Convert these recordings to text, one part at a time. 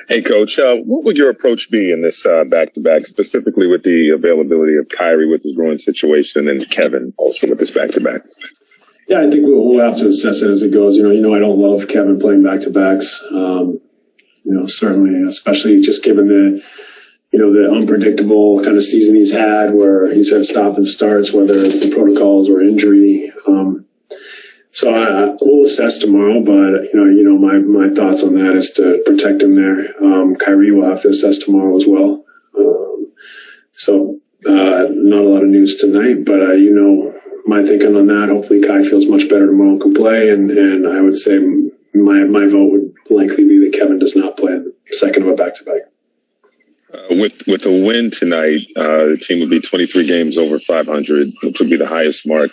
Hey, Coach, what would your approach be in this back-to-back, specifically with the availability of Kyrie with his groin situation and Kevin also with this back-to-back? Yeah, I think we'll have to assess it as it goes. I don't love Kevin playing back-to-backs. Certainly, especially just given the unpredictable kind of season he's had where he's had stop and starts, whether it's the protocols or injury. So we'll assess tomorrow, but my thoughts on that is to protect him there. Kyrie will have to assess tomorrow as well. Not a lot of news tonight, but my thinking on that. Hopefully, Kai feels much better tomorrow and can play, and I would say my vote would likely be that Kevin does not play the second of a back-to-back. With a win tonight, the team would be 23 games over 500, which would be the highest mark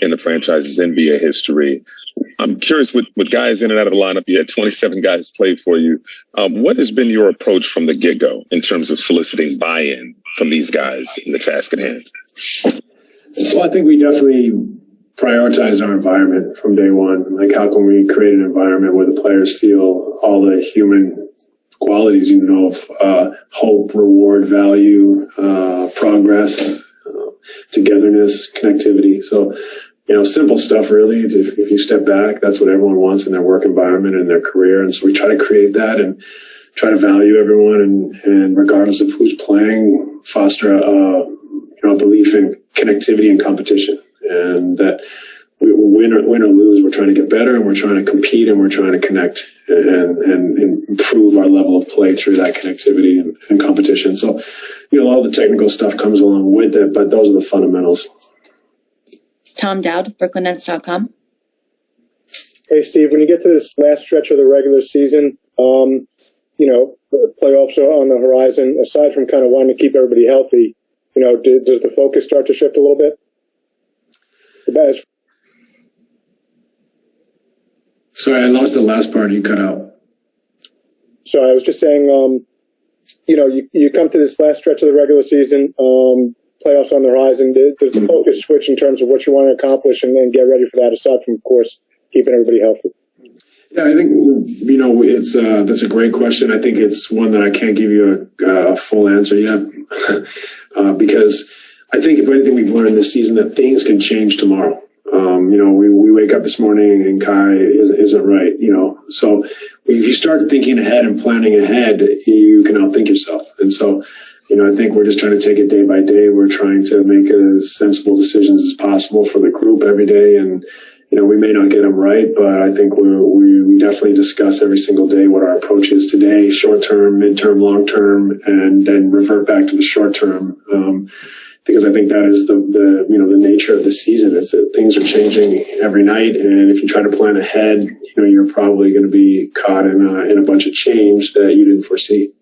in the franchise's NBA history. I'm curious, with guys in and out of the lineup, you had 27 guys play for you. What has been your approach from the get-go in terms of soliciting buy-in from these guys in the task at hand? Well, I think we definitely prioritized our environment from day one. Like, how can we create an environment where the players feel all the human qualities, of hope, reward, value, progress, togetherness, connectivity. So, simple stuff really. If you step back, that's what everyone wants in their work environment and their career. And so we try to create that and try to value everyone and regardless of who's playing, foster a belief in connectivity and competition. And that we win or lose, we're trying to get better and we're trying to compete and we're trying to connect and improve our level of play through that connectivity and competition. So, all the technical stuff comes along with it, but those are the fundamentals. Tom Dowd, BrooklynNets.com. Hey, Steve, when you get to this last stretch of the regular season, the playoffs are on the horizon. Aside from kind of wanting to keep everybody healthy, does the focus start to shift a little bit? Sorry, I lost the last part. You cut out. So I was just saying, you come to this last stretch of the regular season, playoffs on the horizon. Does the focus switch in terms of what you want to accomplish and then get ready for that, aside from, of course, keeping everybody healthy? Yeah, I think, it's that's a great question. I think it's one that I can't give you a full answer yet because I think if anything we've learned this season that things can change tomorrow. We wake up this morning and Kai isn't right, So if you start thinking ahead and planning ahead, you can outthink yourself. And so, I think we're just trying to take it day by day. We're trying to make as sensible decisions as possible for the group every day. And, we may not get them right, but I think we definitely discuss every single day what our approach is today, short term, midterm, long term, and then revert back to the short term. Because I think that is the nature of the season. It's that things are changing every night, and if you try to plan ahead, you're probably going to be caught in a bunch of change that you didn't foresee.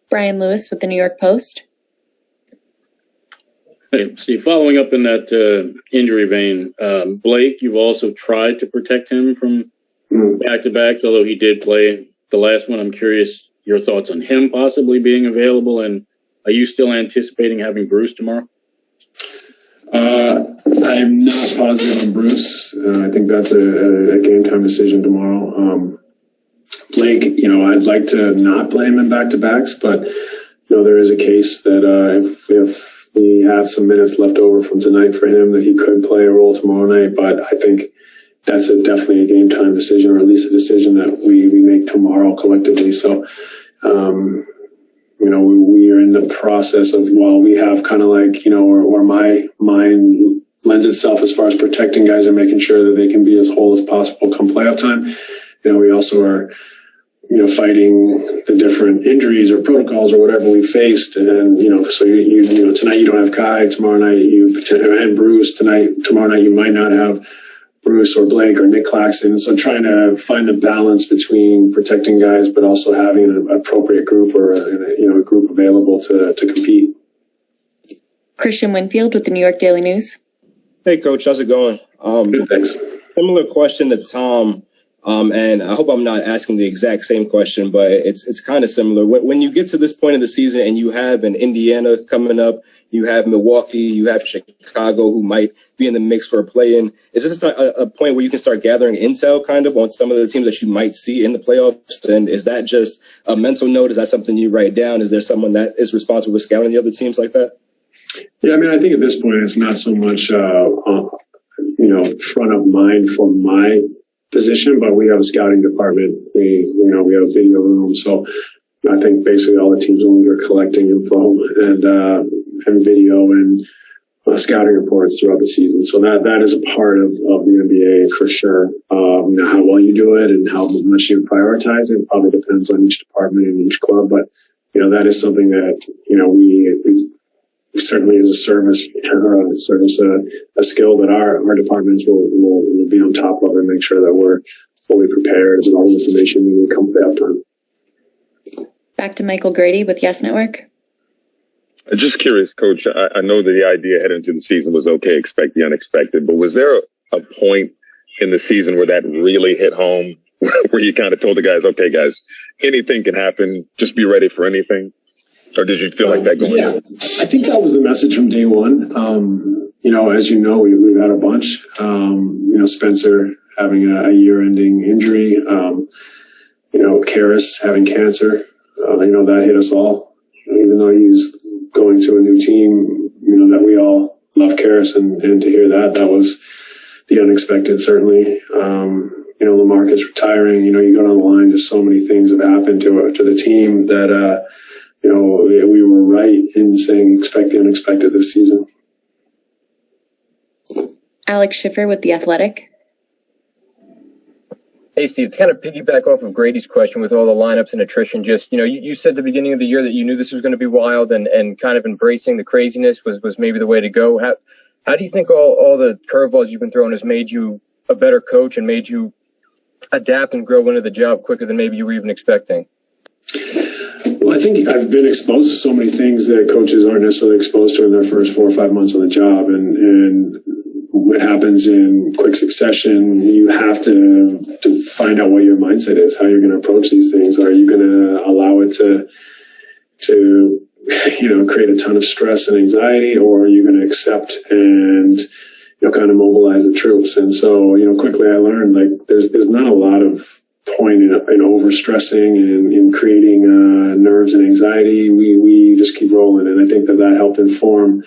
Brian Lewis with the New York Post. Hey, Steve, following up in that injury vein, Blake, you've also tried to protect him from back-to-backs, although he did play the last one. I'm curious your thoughts on him possibly being available, and are you still anticipating having Bruce tomorrow? I'm not positive on Bruce. I think that's a game time decision tomorrow. Blake, I'd like to not play him in back-to-backs, but, there is a case that if we have some minutes left over from tonight for him, that he could play a role tomorrow night. But I think that's definitely a game time decision, or at least a decision that we make tomorrow collectively. So, we are in the process of, we have kind of like, where my mind lends itself as far as protecting guys and making sure that they can be as whole as possible come playoff time. We also are, fighting the different injuries or protocols or whatever we faced. And, so tonight you don't have Kai, tomorrow night and Bruce, tomorrow night you might not have Bruce or Blake or Nick Claxton. So trying to find the balance between protecting guys, but also having an appropriate group or a group available to compete. Christian Winfield with the New York Daily News. Hey, Coach, how's it going? Good, thanks. Similar question to Tom. And I hope I'm not asking the exact same question, but it's kind of similar. When you get to this point of the season and you have an Indiana coming up, you have Milwaukee, you have Chicago, who might be in the mix for a play-in, is this a point where you can start gathering intel kind of on some of the teams that you might see in the playoffs? And is that just a mental note? Is that something you write down? Is there someone that is responsible for scouting the other teams like that? Yeah, I mean, I think at this point it's not so much, front of mind for my position, but we have a scouting department. We have a video room. So I think basically all the teams are collecting info and video and scouting reports throughout the season. So that is a part of the NBA for sure. Now how well you do it and how much you prioritize it probably depends on each department and each club. But, that is something that, we certainly as a service a skill that our departments will be on top of and make sure that we're fully prepared and all the information we need come playoff time. Back to Michael Grady with Yes Network. Just curious, Coach, I know that the idea heading into the season was okay, expect the unexpected, but was there a point in the season where that really hit home, where you kind of told the guys, okay, guys, anything can happen, just be ready for anything? Or did you feel like that going on? I think that was the message from day one. As you know, we've had a bunch. Spencer having a year-ending injury. Karras having cancer. That hit us all. Even though he's going to a new team, that we all love Karras, and to hear that was the unexpected, certainly. Lamarcus retiring. You go down the line, just so many things have happened to the team that. We were right in saying expect the unexpected this season. Alex Schiffer with The Athletic. Hey, Steve, to kind of piggyback off of Grady's question with all the lineups and attrition, just, you said at the beginning of the year that you knew this was going to be wild and kind of embracing the craziness was maybe the way to go. How do you think all the curveballs you've been throwing has made you a better coach and made you adapt and grow into the job quicker than maybe you were even expecting? Well, I think I've been exposed to so many things that coaches aren't necessarily exposed to in their first 4 or 5 months on the job. And what happens in quick succession, you have to find out what your mindset is, how you're going to approach these things. Are you going to allow it to create a ton of stress and anxiety, or are you going to accept and kind of mobilize the troops? And so, quickly I learned, like, there's not a lot of point in overstressing and in creating nerves and anxiety. We just keep rolling, and I think that helped inform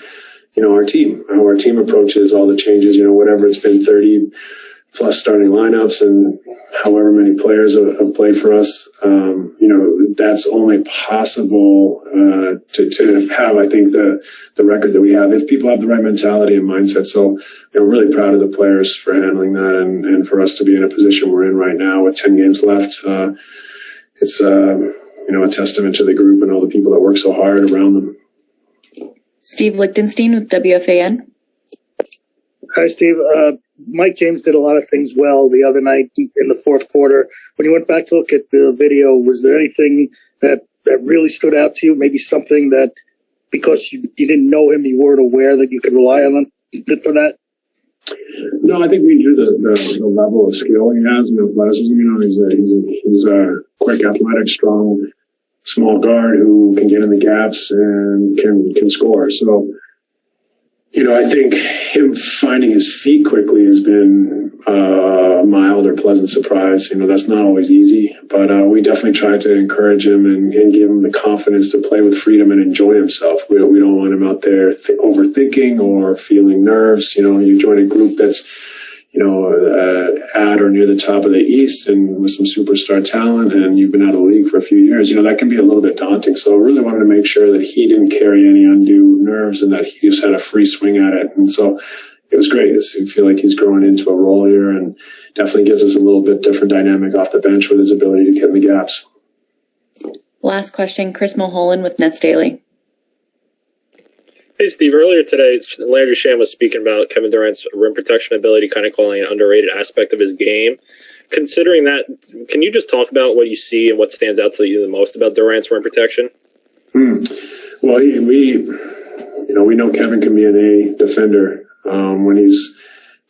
our team, how our team approaches all the changes. Whatever it's been, 30 plus starting lineups and however many players have played for us. That's only possible to have, I think, the record that we have if people have the right mentality and mindset. So we're really proud of the players for handling that, and for us to be in a position we're in right now with 10 games left. It's a testament to the group and all the people that work so hard around them. Steve Lichtenstein with WFAN. Hi, Steve. Mike James did a lot of things well the other night in the fourth quarter. When you went back to look at the video, was there anything that really stood out to you? Maybe something that, because you didn't know him, you weren't aware that you could rely on him for that? No, I think we knew the level of skill he has and athleticism. He's a quick, athletic, strong, small guard who can get in the gaps and can score. So, I think him finding his feet quickly has been a mild or pleasant surprise. That's not always easy, but we definitely try to encourage him and give him the confidence to play with freedom and enjoy himself. We don't want him out there overthinking or feeling nerves. You join a group that's, at or near the top of the East and with some superstar talent, and you've been out of the league for a few years, that can be a little bit daunting. So I really wanted to make sure that he didn't carry any undue nerves and that he just had a free swing at it. And so it was great to feel like he's growing into a role here, and definitely gives us a little bit different dynamic off the bench with his ability to get in the gaps. Last question, Chris Mulholland with Nets Daily. Hey, Steve, earlier today, Landry Sham was speaking about Kevin Durant's rim protection ability, kind of calling it an underrated aspect of his game. Considering that, can you just talk about what you see and what stands out to you the most about Durant's rim protection? Well, we know Kevin can be an A defender when he's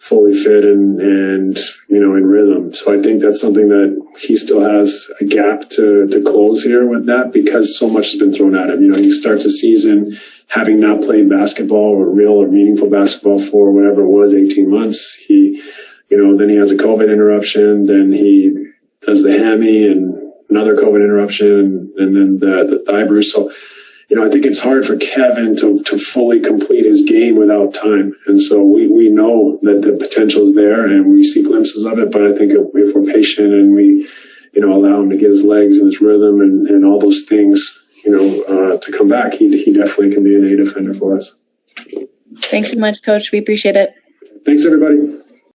fully fit and in rhythm. So I think that's something that he still has a gap to close here with that, because so much has been thrown at him. He starts a season having not played basketball or real or meaningful basketball for whatever it was, 18 months. Then he has a COVID interruption, then he does the hammy and another COVID interruption, and then the thigh bruise. So, I think it's hard for Kevin to fully complete his game without time. And so we know that the potential is there and we see glimpses of it. But I think if we're patient and we, allow him to get his legs and his rhythm and all those things, to come back, he definitely can be an A defender for us. Thanks so much, Coach. We appreciate it. Thanks, everybody.